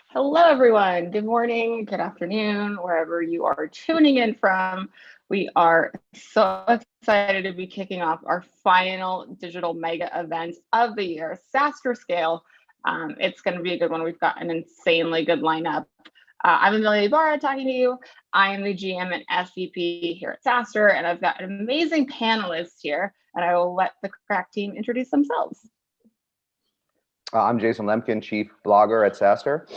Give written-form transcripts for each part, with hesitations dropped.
Hello, everyone. Good morning, good afternoon, wherever you are tuning in from. We are so excited to be kicking off our final digital mega event of the year, SaaStr Scale. It's going to be a good one. We've got an insanely good lineup. I'm Amelia Ibarra talking to you. I am the GM and SVP here at SaaStr, and I've got an amazing panelist here, and I will let the crack team introduce themselves. I'm Jason Lemkin, Chief Blogger at SaaStr.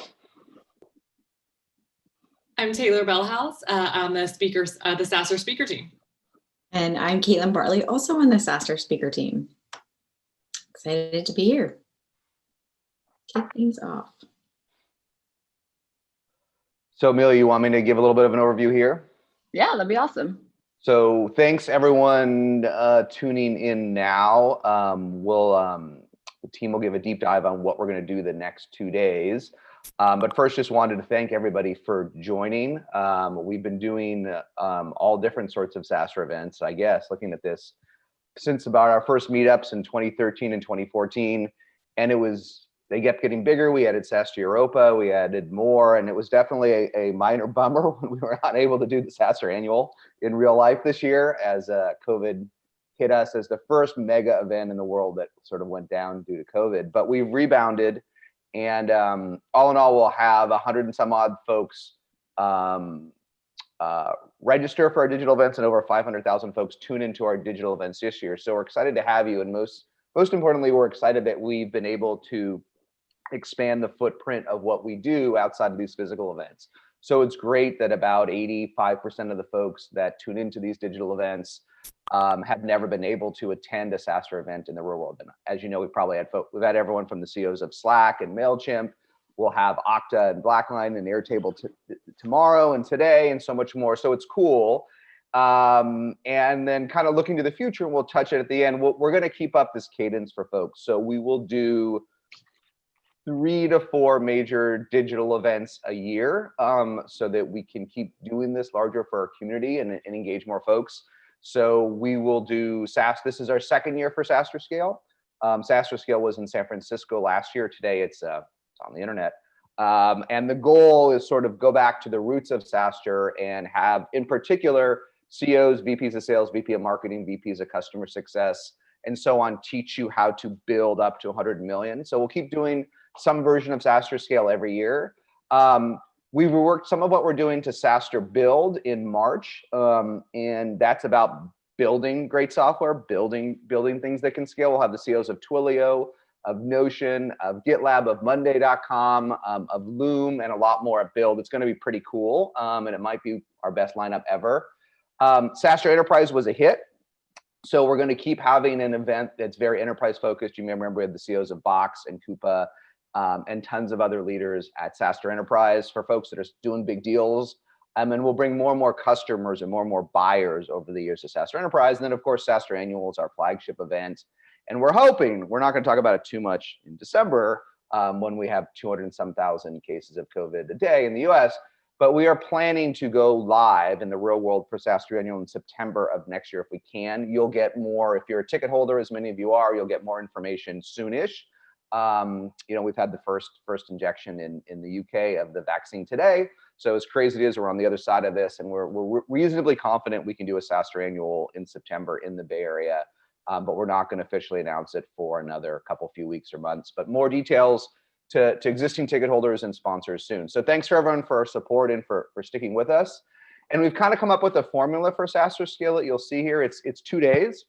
I'm Taylor Bellhouse on the SaaStr speaker team. And I'm Caitlin Bartley, also on the SaaStr speaker team. Excited to be here. Kick things off. So Amelia, you want me to give a little bit of an overview here? Yeah, that'd be awesome. So thanks everyone tuning in now. The team will give a deep dive on what we're going to do the next 2 days. But first, just wanted to thank everybody for joining. We've been doing all different sorts of SaaStr events, I guess, looking at this since about our first meetups in 2013 and 2014. And they kept getting bigger. We added SaaStr Europa, we added more, and it was definitely a minor bummer when we were not able to do the SaaStr Annual in real life this year, as COVID hit us as the first mega event in the world that sort of went down due to COVID. But we've rebounded, and all in all, we'll have 100 and some odd folks register for our digital events, and over 500,000 folks tune into our digital events this year. So we're excited to have you, and most importantly, we're excited that we've been able to expand the footprint of what we do outside of these physical events. So it's great that about 85% of the folks that tune into these digital events have never been able to attend a SaaStr event in the real world. And as you know, we've had everyone from the CEOs of Slack and MailChimp. We'll have Okta and Blackline and Airtable tomorrow and today, and so much more. So it's cool. And then kind of looking to the future, and we'll touch it at the end. We're going to keep up this cadence for folks. So we will do 3 to 4 major digital events a year, so that we can keep doing this larger for our community and engage more folks. So we will do this is our second year for SaaStr Scale. SaaStr Scale was in San Francisco last year. Today it's on the internet. And the goal is sort of go back to the roots of SaaStr and have, in particular, CEOs, VPs of sales, VP of marketing, VPs of customer success, and so on, teach you how to build up to 100 million. So we'll keep doing some version of SaaStr Scale every year. We've reworked some of what we're doing to SaaStr Build in March, and that's about building great software, building things that can scale. We'll have the CEOs of Twilio, of Notion, of GitLab, of Monday.com, of Loom, and a lot more at Build. It's going to be pretty cool, and it might be our best lineup ever. SaaStr Enterprise was a hit, so we're going to keep having an event that's very enterprise focused. You may remember we had the CEOs of Box and Coupa, and tons of other leaders at SaaStr Enterprise for folks that are doing big deals. And we'll bring more and more customers and more buyers over the years to SaaStr Enterprise. And then, of course, SaaStr Annual is our flagship event. And we're hoping, we're not going to talk about it too much in December, when we have 200 and some thousand cases of COVID a day in the US, but we are planning to go live in the real world for SaaStr Annual in September of next year if we can. You'll get more, if you're a ticket holder, as many of you are, you'll get more information soonish. We've had the first injection in the UK of the vaccine today. So as crazy as it is, we're on the other side of this, and we're reasonably confident we can do a SaaStr Annual in September in the Bay Area. But we're not going to officially announce it for another few weeks or months. But more details to existing ticket holders and sponsors soon. So thanks for everyone for our support and for sticking with us. And we've kind of come up with a formula for SaaStr Scale that you'll see here. It's 2 days,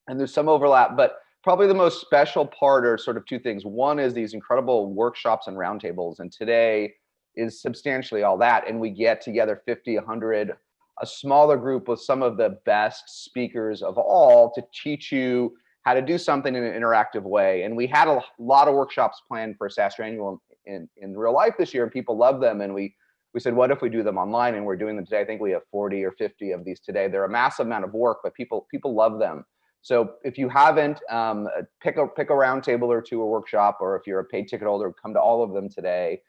and there's some overlap, but probably the most special part are sort of 2 things. One is these incredible workshops and roundtables, and today is substantially all that. And we get together 50, 100, a smaller group with some of the best speakers of all to teach you how to do something in an interactive way. And we had a lot of workshops planned for SaaStr Annual in real life this year, and people love them. And we said, what if we do them online? And we're doing them today. I think we have 40 or 50 of these today. They're a massive amount of work, but people love them. So if you haven't, pick a roundtable or 2 a workshop, or if you're a paid ticket holder, come to all of them today.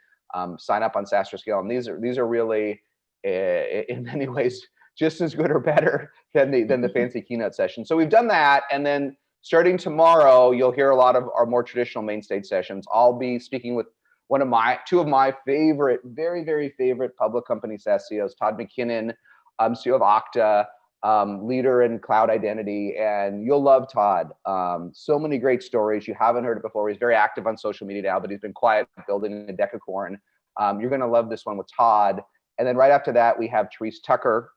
Sign up on SaaStr Scale, and these are really, in many ways, just as good or better than the fancy keynote session. So we've done that, and then Starting tomorrow, you'll hear a lot of our more traditional main stage sessions. I'll be speaking with two of my favorite, very, very favorite public company SaaS CEOs, Todd McKinnon, CEO of Okta, leader in cloud identity, and you'll love Todd. So many great stories. You haven't heard it before. He's very active on social media now, but he's been quiet building a decacorn. You're going to love this one with Todd. And then right after that, we have Therese Tucker.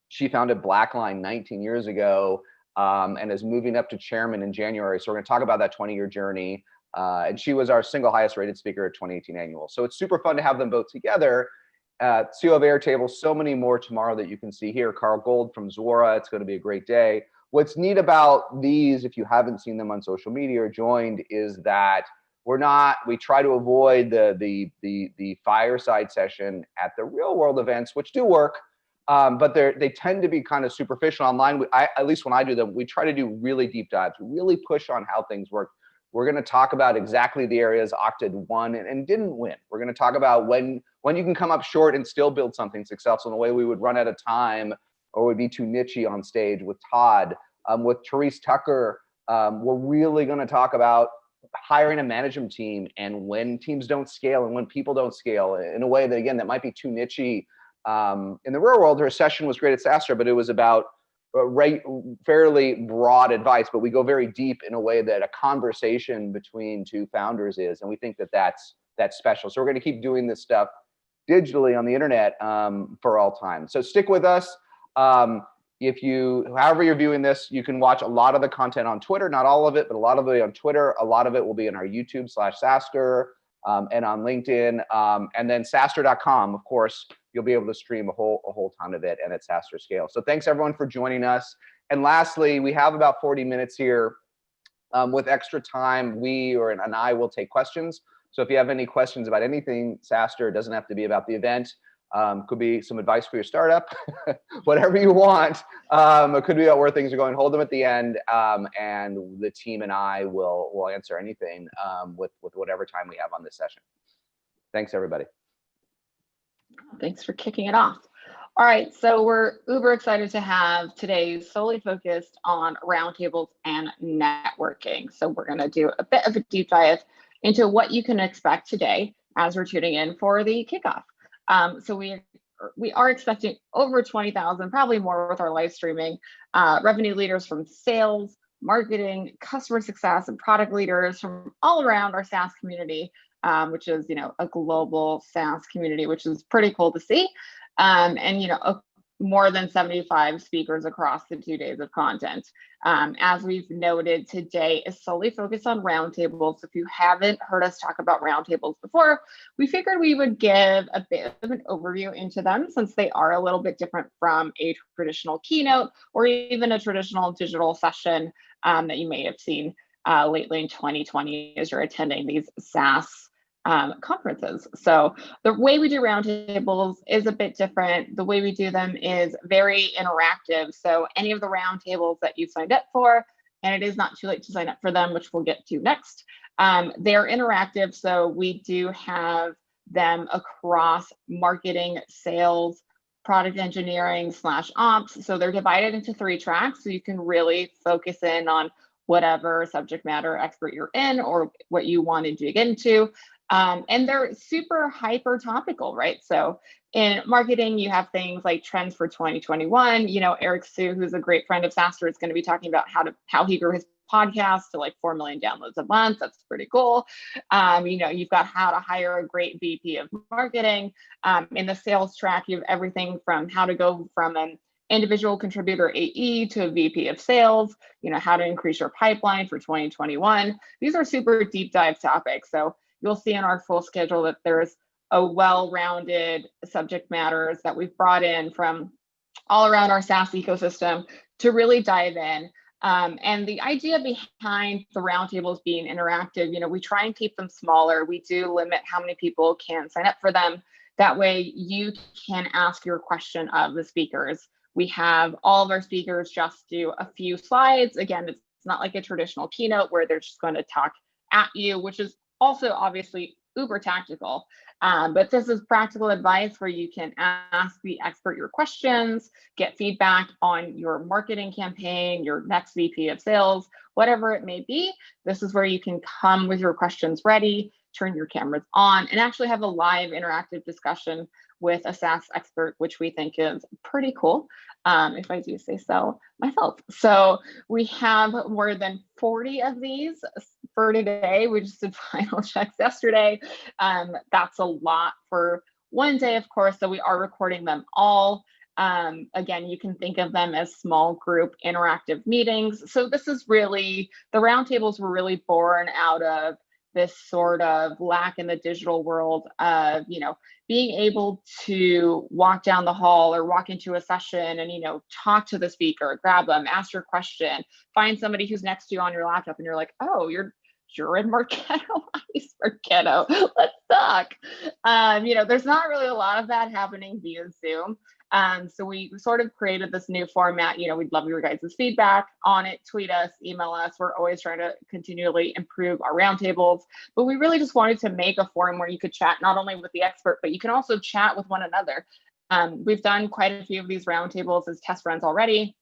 She founded Blackline 19 years ago and is moving up to chairman in January. So we're going to talk about that 20-year journey. And she was our single highest rated speaker at 2018 annual. So it's super fun to have them both together. CEO of Airtable, so many more tomorrow that you can see here. Carl Gold from Zuora, it's going to be a great day. What's neat about these, if you haven't seen them on social media or joined, is that we try to avoid the fireside session at the real world events, which do work, but they tend to be kind of superficial online. At least when I do them, we try to do really deep dives, really push on how things work. We're going to talk about exactly the areas Okta won and didn't win. We're going to talk about when you can come up short and still build something successful in a way we would run out of time or would be too niche-y on stage with Todd. With Therese Tucker, we're really going to talk about hiring a management team and when teams don't scale and when people don't scale in a way that, again, that might be too niche-y. In the real world, her session was great at SaaStr, but it was about fairly broad advice, but we go very deep in a way that a conversation between two founders is, and we think that that's special. So we're going to keep doing this stuff digitally on the internet for all time. So stick with us. However you're viewing this, you can watch a lot of the content on Twitter, not all of it, but a lot of it on Twitter. A lot of it will be in our YouTube/SaaStr and on LinkedIn, and then SaaStr.com, of course. You'll be able to stream a whole ton of it, and at SaaStr Scale. So thanks everyone for joining us. And lastly, we have about 40 minutes here. With extra time, and I will take questions. So if you have any questions about anything SaaStr, it doesn't have to be about the event. Could be some advice for your startup, whatever you want. It could be about where things are going. Hold them at the end, and the team and I will answer anything with whatever time we have on this session. Thanks, everybody. Thanks for kicking it off. All right, so we're uber excited to have today solely focused on roundtables and networking. So we're going to do a bit of a deep dive into what you can expect today as we're tuning in for the kickoff. So we are expecting over 20,000, probably more with our live streaming, revenue leaders from sales, marketing, customer success, and product leaders from all around our SaaS community, which is, a global SaaS community, which is pretty cool to see. And, more than 75 speakers across the 2 days of content. As we've noted, today is solely focused on roundtables. If you haven't heard us talk about roundtables before, we figured we would give a bit of an overview into them since they are a little bit different from a traditional keynote or even a traditional digital session that you may have seen lately in 2020 as you're attending these SaaS conferences. So the way we do roundtables is a bit different. The way we do them is very interactive. So any of the roundtables that you signed up for, and it is not too late to sign up for them, which we'll get to next, they're interactive. So we do have them across marketing, sales, product engineering /ops. So they're divided into 3 tracks. So you can really focus in on whatever subject matter expert you're in or what you want to dig into. And they're super hyper topical, right? So in marketing, you have things like trends for 2021. Eric Sue, who's a great friend of SaaStr, is going to be talking about how he grew his podcast to like 4 million downloads a month. That's pretty cool. You've got how to hire a great VP of marketing. In the sales track, you have everything from how to go from an individual contributor AE to a VP of sales, how to increase your pipeline for 2021. These are super deep dive topics. So you'll see in our full schedule that there's a well-rounded subject matters that we've brought in from all around our SaaS ecosystem to really dive in. And the idea behind the roundtables being interactive, we try and keep them smaller. We do limit how many people can sign up for them. That way you can ask your question of the speakers. We have all of our speakers just do a few slides. Again, it's not like a traditional keynote where they're just going to talk at you, which is also obviously uber tactical. But this is practical advice where you can ask the expert your questions, get feedback on your marketing campaign, your next VP of sales, whatever it may be. This is where you can come with your questions ready, turn your cameras on, and actually have a live interactive discussion with a SaaS expert, which we think is pretty cool, if I do say so myself. So we have more than 40 of these for today. We just did final checks yesterday. That's a lot for one day, of course, so we are recording them all. Again, you can think of them as small group interactive meetings. So this is really, the roundtables were really born out of this sort of lack in the digital world of, being able to walk down the hall or walk into a session and, talk to the speaker, grab them, ask your question, find somebody who's next to you on your laptop and you're like, oh, you're in Marketo, nice Marketo, let's talk. There's not really a lot of that happening via Zoom. So we sort of created this new format. We'd love your guys' feedback on it. Tweet us, email us. We're always trying to continually improve our roundtables, but we really just wanted to make a forum where you could chat not only with the expert, but you can also chat with one another. We've done quite a few of these roundtables as test runs already,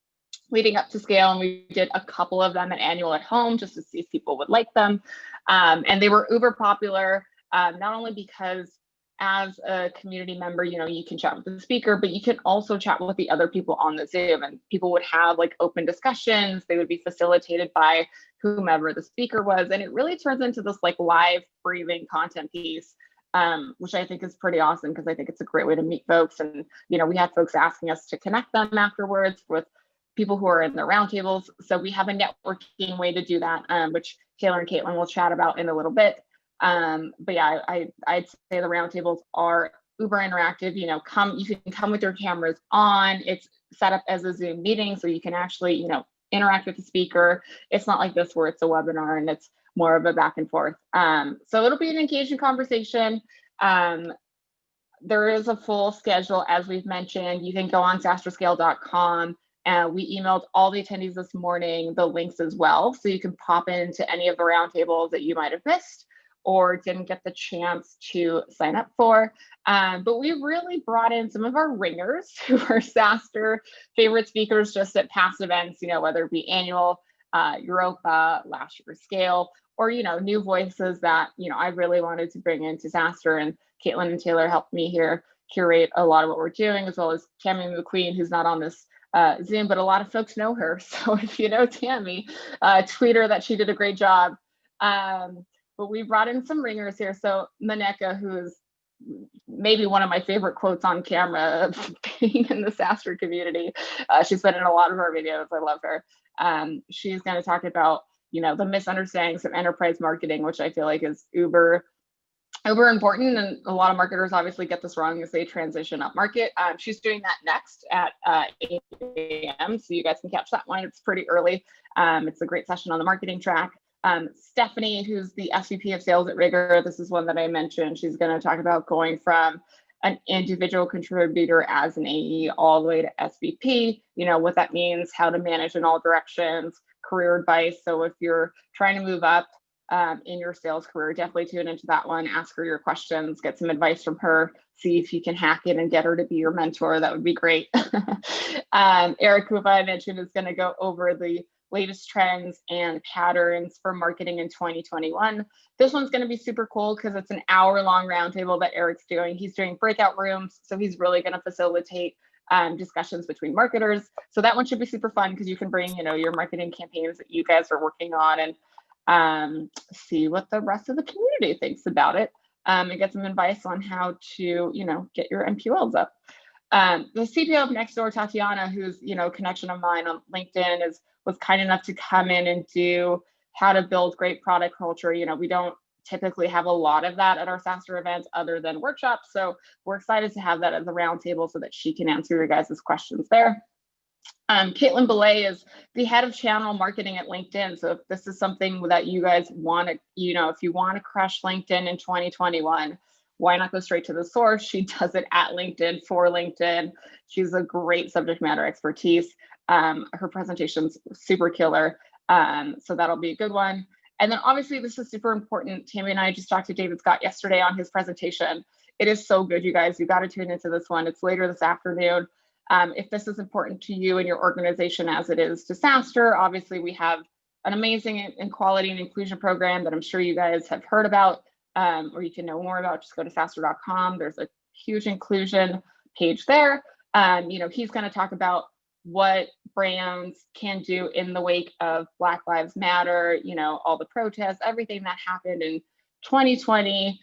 leading up to Scale, and we did a couple of them at Annual at Home just to see if people would like them. And they were uber popular, not only because as a community member, you can chat with the speaker, but you can also chat with the other people on the Zoom, and people would have like open discussions. They would be facilitated by whomever the speaker was. And it really turns into this like live breathing content piece, which I think is pretty awesome because I think it's a great way to meet folks. And, we had folks asking us to connect them afterwards with people who are in the roundtables. So we have a networking way to do that, which Taylor and Caitlin will chat about in a little bit. But yeah, I'd say the roundtables are uber interactive. You can come with your cameras on. It's set up as a Zoom meeting, so you can actually, interact with the speaker. It's not like this where it's a webinar and it's more of a back and forth. So it'll be an engaging conversation. There is a full schedule, as we've mentioned. You can go on SaaStrScale.com. We emailed all the attendees this morning the links as well, so you can pop into any of the roundtables that you might have missed or didn't get the chance to sign up for. But we really brought in some of our ringers who are SaaStr favorite speakers just at past events, whether it be Annual, Europa, last year's Scale, or, new voices that, I really wanted to bring into SaaStr. And Caitlin and Taylor helped me here curate a lot of what we're doing, as well as Tammy McQueen, who's not on this Zoom, but a lot of folks know her. So if you know Tammy, tweet her that she did a great job. But we brought in some ringers here. So Maneka, who is maybe one of my favorite quotes on camera being in the SaaStr community. She's been in a lot of our videos. I love her. She's going to talk about, the misunderstandings of enterprise marketing, which I feel like is uber important. And a lot of marketers obviously get this wrong as they transition up market. She's doing that next at 8 a.m. So you guys can catch that one. It's pretty early. It's a great session on the marketing track. Stephanie, who's the SVP of sales at Rigor, this is one that I mentioned. She's going to talk about going from an individual contributor as an AE all the way to SVP, what that means, how to manage in all directions, career advice. So if you're trying to move up in your sales career, definitely tune into that one, ask her your questions, get some advice from her, see if you can hack it and get her to be your mentor. That would be great. Eric, who I mentioned, is going to go over the latest trends and patterns for marketing in 2021. This one's going to be super cool because it's an hour-long roundtable that Eric's doing. He's doing breakout rooms, so he's really going to facilitate discussions between marketers. So that one should be super fun because you can bring, your marketing campaigns that you guys are working on and see what the rest of the community thinks about it, and get some advice on how to, get your MQLs up. The CPO of Nextdoor, Tatiana, who's, a connection of mine on LinkedIn, was kind enough to come in and do how to build great product culture. We don't typically have a lot of that at our SaaStr events other than workshops. So we're excited to have that as a roundtable so that she can answer your guys' questions there. Caitlin Belay is the head of channel marketing at LinkedIn. So if this is something that you guys want to, if you want to crush LinkedIn in 2021, why not go straight to the source? She does it at LinkedIn for LinkedIn. She's a great subject matter expertise. Her presentation's super killer. So that'll be a good one. And then obviously this is super important. Tammy and I just talked to David Scott yesterday on his presentation. It is so good, you guys. You got to tune into this one. It's later this afternoon. If this is important to you and your organization as it is to SaaStr, obviously we have an amazing equality and inclusion program that I'm sure you guys have heard about, or you can know more about. Just go to SaaStr.com. There's a huge inclusion page there. He's going to talk about what brands can do in the wake of Black Lives Matter, all the protests, everything that happened in 2020.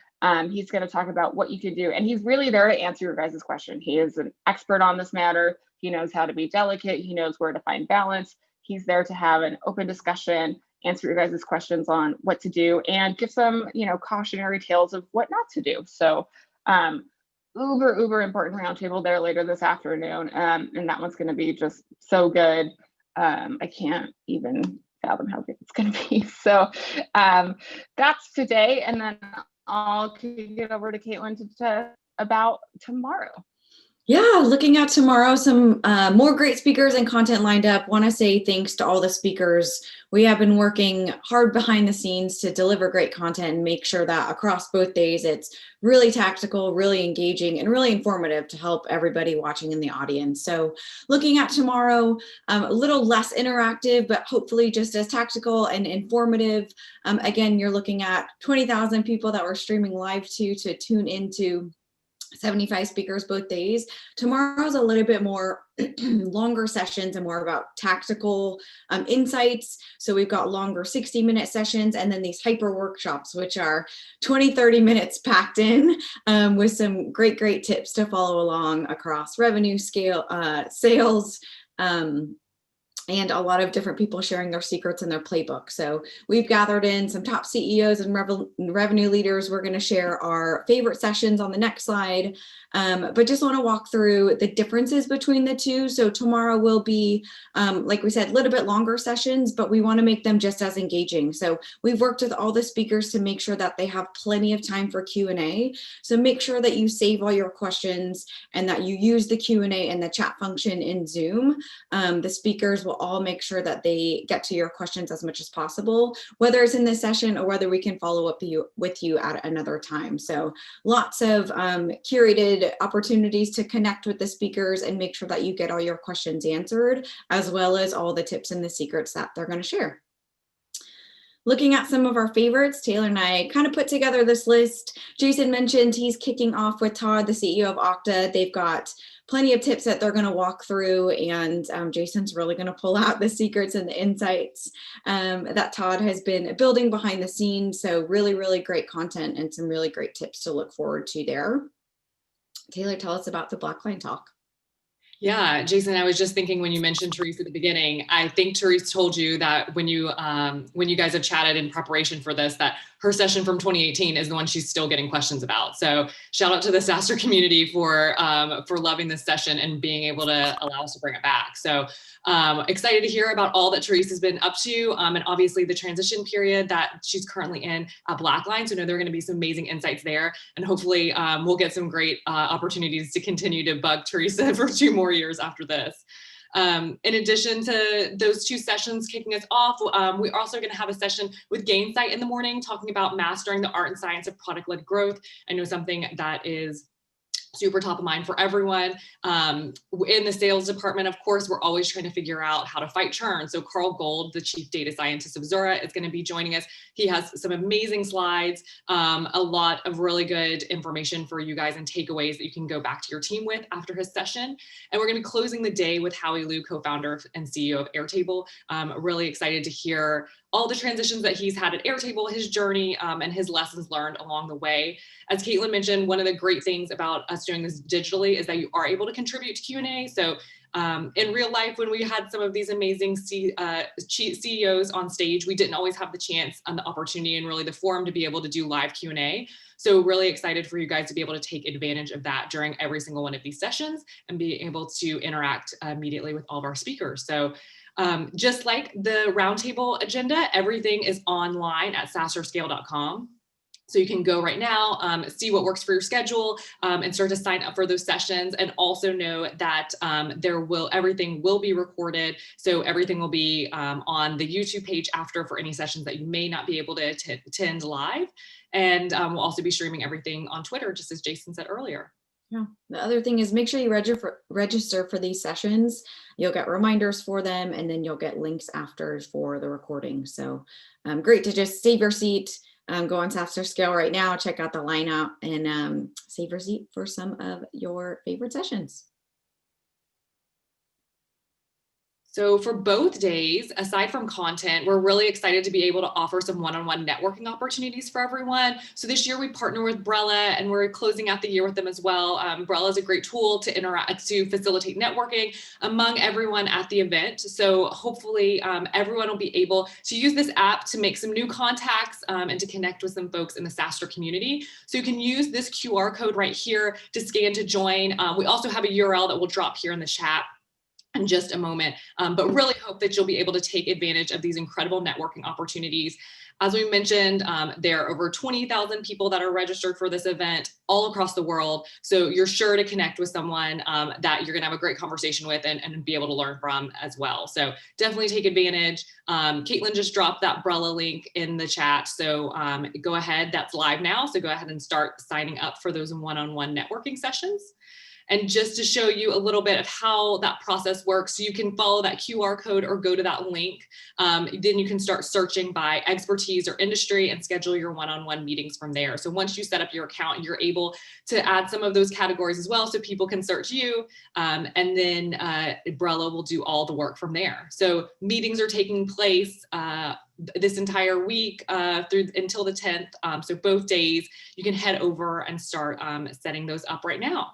He's going to talk about what you can do. And he's really there to answer your guys' question. He is an expert on this matter. He knows how to be delicate. He knows where to find balance. He's there to have an open discussion, answer your guys' questions on what to do, and give some, cautionary tales of what not to do. So uber important roundtable there later this afternoon. And that one's going to be just so good. I can't even fathom how good it's going to be. So that's today. And then I'll kick it over to Caitlin to about tomorrow. Yeah, looking at tomorrow, some more great speakers and content lined up. Want to say thanks to all the speakers. We have been working hard behind the scenes to deliver great content and make sure that across both days, it's really tactical, really engaging, and really informative to help everybody watching in the audience. So looking at tomorrow, a little less interactive, but hopefully just as tactical and informative. Again, you're looking at 20,000 people that we're streaming live to tune into. 75 speakers both days. Tomorrow's a little bit more longer sessions and more about tactical insights. So we've got longer 60-minute sessions and then these hyper workshops, which are 20-30 minutes packed in with some great tips to follow along across revenue, scale, sales, and a lot of different people sharing their secrets and their playbook. So we've gathered in some top CEOs and revenue leaders. We're going to share our favorite sessions on the next slide, but just want to walk through the differences between the two. So tomorrow will be, like we said, a little bit longer sessions, but we want to make them just as engaging. So we've worked with all the speakers to make sure that they have plenty of time for Q&A. So make sure that you save all your questions and that you use the Q&A and the chat function in Zoom. The speakers will all make sure that they get to your questions as much as possible, whether it's in this session or whether we can follow up with you at another time. So lots of curated opportunities to connect with the speakers and make sure that you get all your questions answered, as well as all the tips and the secrets that they're going to share. Looking at some of our favorites, Taylor and I kind of put together this list. Jason mentioned he's kicking off with Todd, the CEO of Okta. They've got plenty of tips that they're going to walk through, and Jason's really going to pull out the secrets and the insights that Todd has been building behind the scenes. So really great content and some really great tips to look forward to there. Taylor, tell us about the Blackline Talk. Yeah, Jason, I was just thinking when you mentioned Therese at the beginning, I think Therese told you that when you guys have chatted in preparation for this, that her session from 2018 is the one she's still getting questions about. So shout out to the SaaStr community for loving this session and being able to allow us to bring it back. So excited to hear about all that Therese has been up to, and obviously the transition period that she's currently in at Blackline. So I know there are going to be some amazing insights there, and hopefully we'll get some great opportunities to continue to bug Teresa for 2 more years after this. In addition to those 2 sessions kicking us off, we're also going to have a session with Gainsight in the morning, talking about mastering the art and science of product-led growth. I know something that is super top of mind for everyone. In the sales department, of course, we're always trying to figure out how to fight churn. So Carl Gold, the chief data scientist of Zura, is going to be joining us. He has some amazing slides, a lot of really good information for you guys and takeaways that you can go back to your team with after his session. And we're going to be closing the day with Howie Liu, co-founder and CEO of Airtable. Really excited to hear all the transitions that he's had at Airtable, his journey, and his lessons learned along the way. As Caitlin mentioned, one of the great things about us doing this digitally is that you are able to contribute to Q&A. So in real life, when we had some of these amazing CEOs on stage, we didn't always have the chance and the opportunity and really the forum to be able to do live Q&A. So really excited for you guys to be able to take advantage of that during every single one of these sessions and be able to interact immediately with all of our speakers. So just like the roundtable agenda, everything is online at SaaStr Scale.com. So you can go right now, see what works for your schedule, and start to sign up for those sessions. And also know that everything will be recorded. So everything will be on the YouTube page after for any sessions that you may not be able to attend live. And we'll also be streaming everything on Twitter, just as Jason said earlier. Yeah. The other thing is make sure you register for these sessions. You'll get reminders for them, and then you'll get links after for the recording. So great to just save your seat. Go on SaaStr Scale right now, check out the lineup, and save your seat for some of your favorite sessions. So for both days, aside from content, we're really excited to be able to offer some one-on-one networking opportunities for everyone. So this year we partner with Brella, and we're closing out the year with them as well. Brella is a great tool to facilitate networking among everyone at the event. So hopefully everyone will be able to use this app to make some new contacts and to connect with some folks in the SaaStr community. So you can use this QR code right here to scan to join. We also have a URL that will drop here in the chat in just a moment, but really hope that you'll be able to take advantage of these incredible networking opportunities. As we mentioned, there are over 20,000 people that are registered for this event all across the world. So you're sure to connect with someone that you're gonna have a great conversation with and be able to learn from as well. So definitely take advantage. Caitlin just dropped that Brella link in the chat. So go ahead, that's live now. So go ahead and start signing up for those one-on-one networking sessions. And just to show you a little bit of how that process works, so you can follow that QR code or go to that link. Then you can start searching by expertise or industry and schedule your one-on-one meetings from there. So once you set up your account, you're able to add some of those categories as well, so people can search you. And then Brella will do all the work from there. So meetings are taking place this entire week until the 10th. So both days, you can head over and start setting those up right now.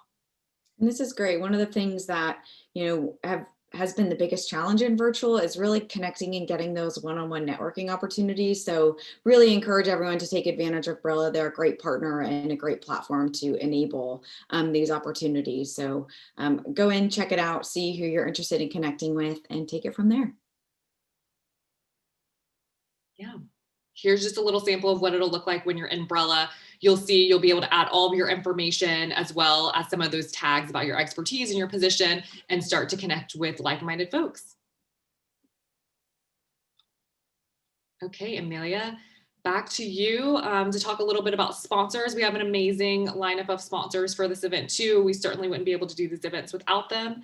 And this is great. One of the things that, has been the biggest challenge in virtual is really connecting and getting those one-on-one networking opportunities. So really encourage everyone to take advantage of Brella. They're a great partner and a great platform to enable these opportunities. So go in, check it out, see who you're interested in connecting with, and take it from there. Yeah. Here's just a little sample of what it'll look like when you're in Brella. You'll be able to add all of your information as well as some of those tags about your expertise and your position and start to connect with like-minded folks. Okay, Amelia, back to you to talk a little bit about sponsors. We have an amazing lineup of sponsors for this event too. We certainly wouldn't be able to do these events without them.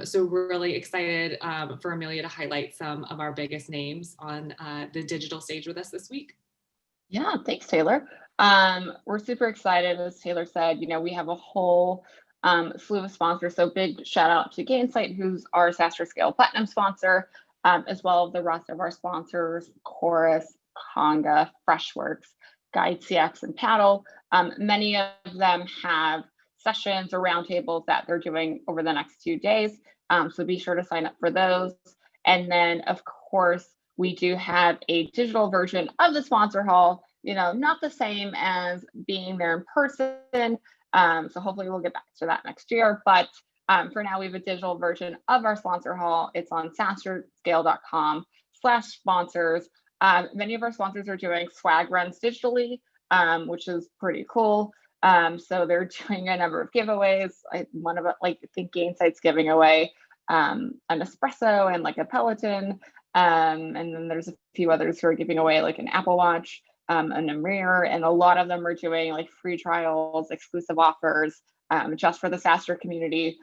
So we're really excited for Amelia to highlight some of our biggest names on the digital stage with us this week. Yeah, thanks, Taylor. We're super excited. As Taylor said, we have a whole slew of sponsors. So big shout out to Gainsight, who's our SaaStr Scale Platinum sponsor, as well as the rest of our sponsors, Chorus, Conga, Freshworks, Guide CX, and Paddle. Many of them have sessions or roundtables that they're doing over the next 2 days. So be sure to sign up for those. And then, of course, we do have a digital version of the sponsor hall, not the same as being there in person. So hopefully we'll get back to that next year. But for now, we have a digital version of our sponsor hall. It's on SaaStrScale.com/sponsors. Many of our sponsors are doing swag runs digitally, which is pretty cool. So they're doing a number of giveaways. One of it, I think Gainsight's giving away an espresso and a Peloton. And then there's a few others who are giving away an Apple Watch, an Amelia, and a lot of them are doing free trials, exclusive offers, just for the SaaStr community.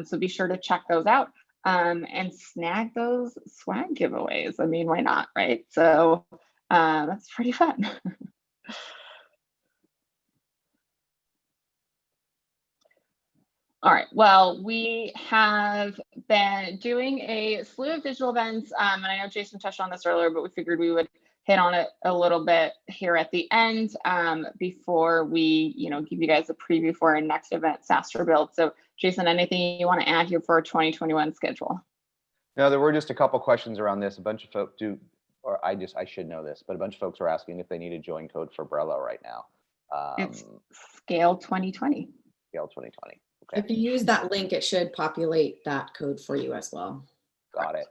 So be sure to check those out and snag those swag giveaways. I mean, why not, right? So that's pretty fun. All right, well, we have been doing a slew of digital events, and I know Jason touched on this earlier, but we figured we would hit on it a little bit here at the end before we, give you guys a preview for our next event, SaaStr Build. So Jason, anything you want to add here for our 2021 schedule? No, there were just a couple questions around this. A bunch of folks I should know this, but a bunch of folks are asking if they need a join code for Brella right now. It's Scale 2020. Scale 2020. Okay. If you use that link, it should populate that code for you as well. Got it.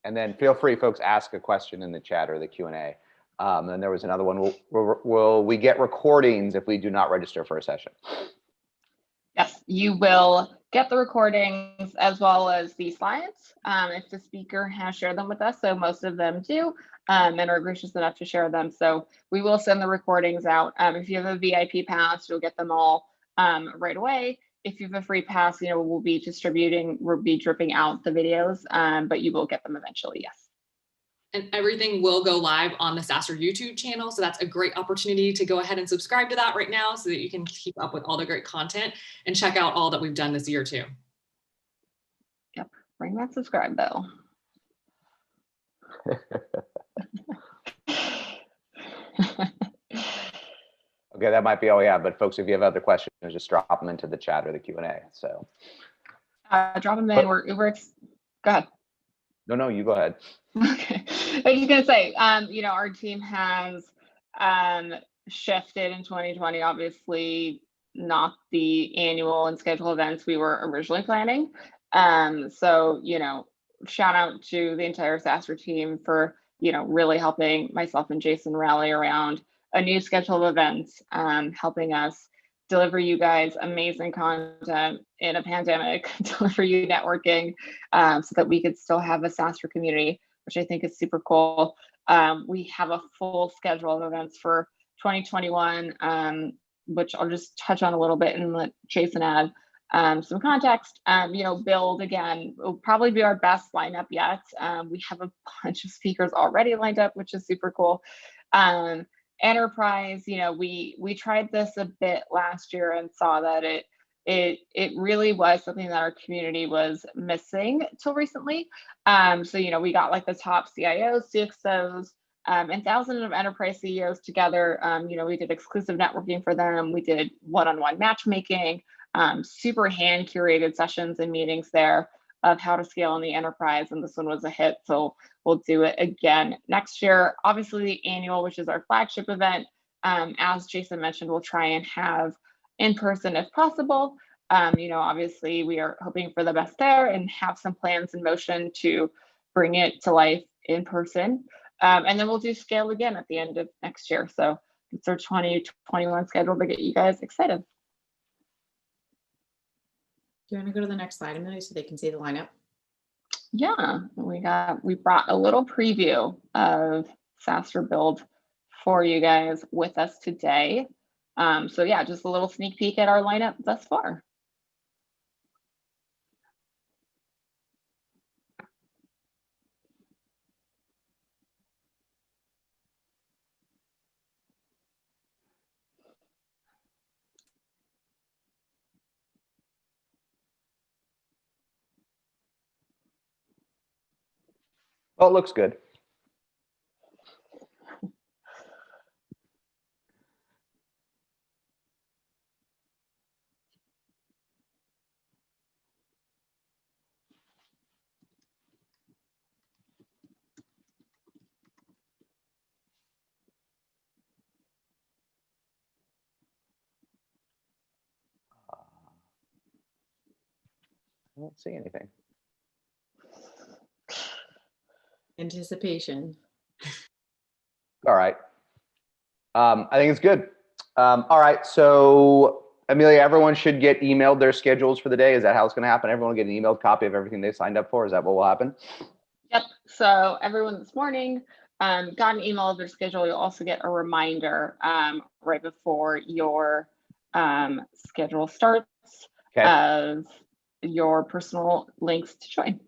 And then feel free, folks, ask a question in the chat or the Q&A. And there was another one. Will we get recordings if we do not register for a session? Yes, you will get the recordings as well as the slides if the speaker has shared them with us. So most of them do and are gracious enough to share them. So we will send the recordings out. If you have a VIP pass, you'll get them all right away. If you have a free pass, we'll be dripping out the videos, but you will get them eventually, yes. And everything will go live on the SaaStr YouTube channel. So that's a great opportunity to go ahead and subscribe to that right now so that you can keep up with all the great content and check out all that we've done this year too. Yep, ring that subscribe bell. Okay, that might be all we have, but folks, if you have other questions, just drop them into the chat or the Q&A. So drop them in. Go ahead. No, you go ahead. Okay, I was just gonna say, our team has shifted in 2020. Obviously, not the annual and scheduled events we were originally planning. So shout out to the entire SaaStr team for really helping myself and Jason rally around a new schedule of events, helping us deliver you guys amazing content in a pandemic, deliver you networking, so that we could still have a SaaStr community, which I think is super cool. We have a full schedule of events for 2021, which I'll just touch on a little bit and let Jason add some context. Build again will probably be our best lineup yet. We have a bunch of speakers already lined up, which is super cool. Enterprise, we tried this a bit last year and saw that it really was something that our community was missing till recently. So we got like the top CIOs, CXOs, and thousands of enterprise CEOs together. We did exclusive networking for them. We did one-on-one matchmaking, super hand curated sessions and meetings there of how to scale in the enterprise, and this one was a hit, so we'll do it again next year. Obviously the annual, which is our flagship event, as Jason mentioned, we'll try and have in person if possible. Obviously we are hoping for the best there and have some plans in motion to bring it to life in person. And then we'll do scale again at the end of next year. So it's our 2021 schedule to get you guys excited. Do you want to go to the next slide, Amelia, so they can see the lineup? Yeah, we brought a little preview of SaaStr Build for you guys with us today. So yeah, just a little sneak peek at our lineup thus far. Well, it looks good. I don't see anything. Anticipation. All right. I think it's good. All right. So Amelia, everyone should get emailed their schedules for the day. Is that how it's going to happen? Everyone will get an emailed copy of everything they signed up for. Is that what will happen? Yep. So everyone this morning got an email of their schedule. You'll also get a reminder right before your schedule starts of your personal links to join.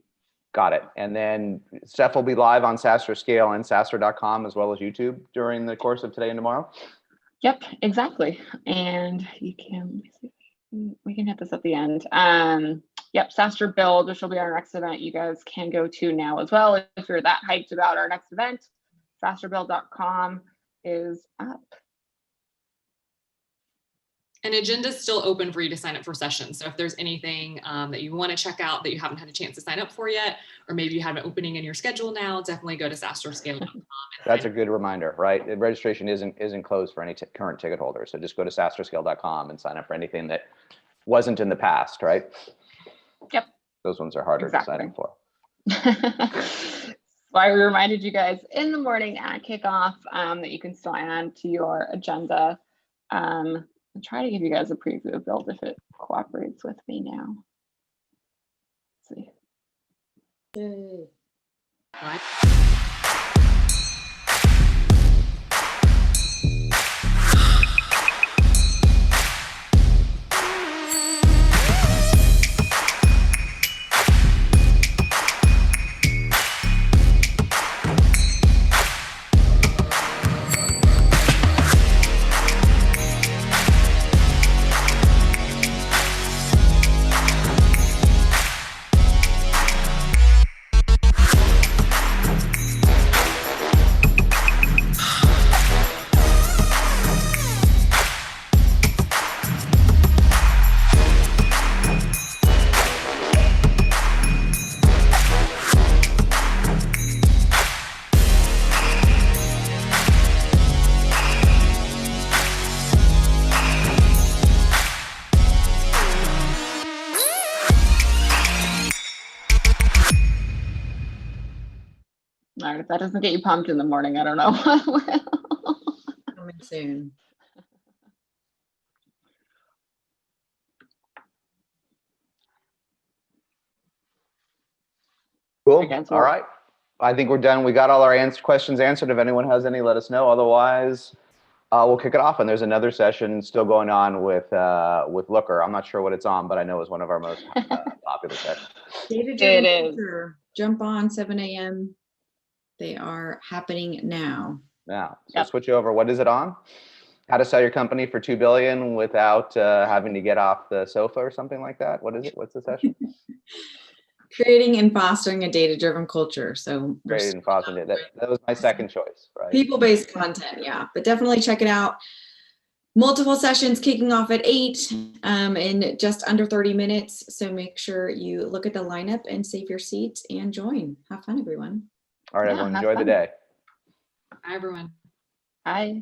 Got it. And then Steph will be live on SaaStr Scale and SaaStr.com as well as YouTube during the course of today and tomorrow. Yep, exactly. And you can, we can hit this at the end. Yep, SaaStr Build, which will be our next event, you guys can go to now as well. If you're that hyped about our next event, SaaStrBuild.com is up. And agenda is still open for you to sign up for sessions. So if there's anything that you want to check out that you haven't had a chance to sign up for yet, or maybe you have an opening in your schedule now, definitely go to SaaStrScale.com. That's a good reminder, right? The registration isn't closed for any current ticket holders. So just go to SaaStrScale.com and sign up for anything that wasn't in the past, right? Yep. Those ones are harder to sign up for. why we reminded you guys in the morning at kickoff that you can still add to your agenda. I'll try to give you guys a preview of build if it cooperates with me now. Let's see. Yay. All right, if that doesn't get you pumped in the morning, I don't know what will. Coming soon. Cool. Against All work. right. I think we're done. We got all our questions answered. If anyone has any, let us know. Otherwise, we'll kick it off. And there's another session still going on with Looker. I'm not sure what it's on, but I know it's one of our most popular sessions. Data-driven It is. culture. Jump on 7 a.m. They are happening now. Now, so Yep. switch over. What is it on? How to sell your company for $2 billion without having to get off the sofa or something like that. What is it? What's the session? Creating and fostering a data-driven culture. So we're Created and fostering it. That was my second choice, right? people-based content, yeah. But definitely check it out. Multiple sessions kicking off at 8 in just under 30 minutes. So make sure you look at the lineup and save your seat and join. Have fun, everyone. All right, Yeah, everyone, have enjoy the fun. day. Bye, everyone. Bye.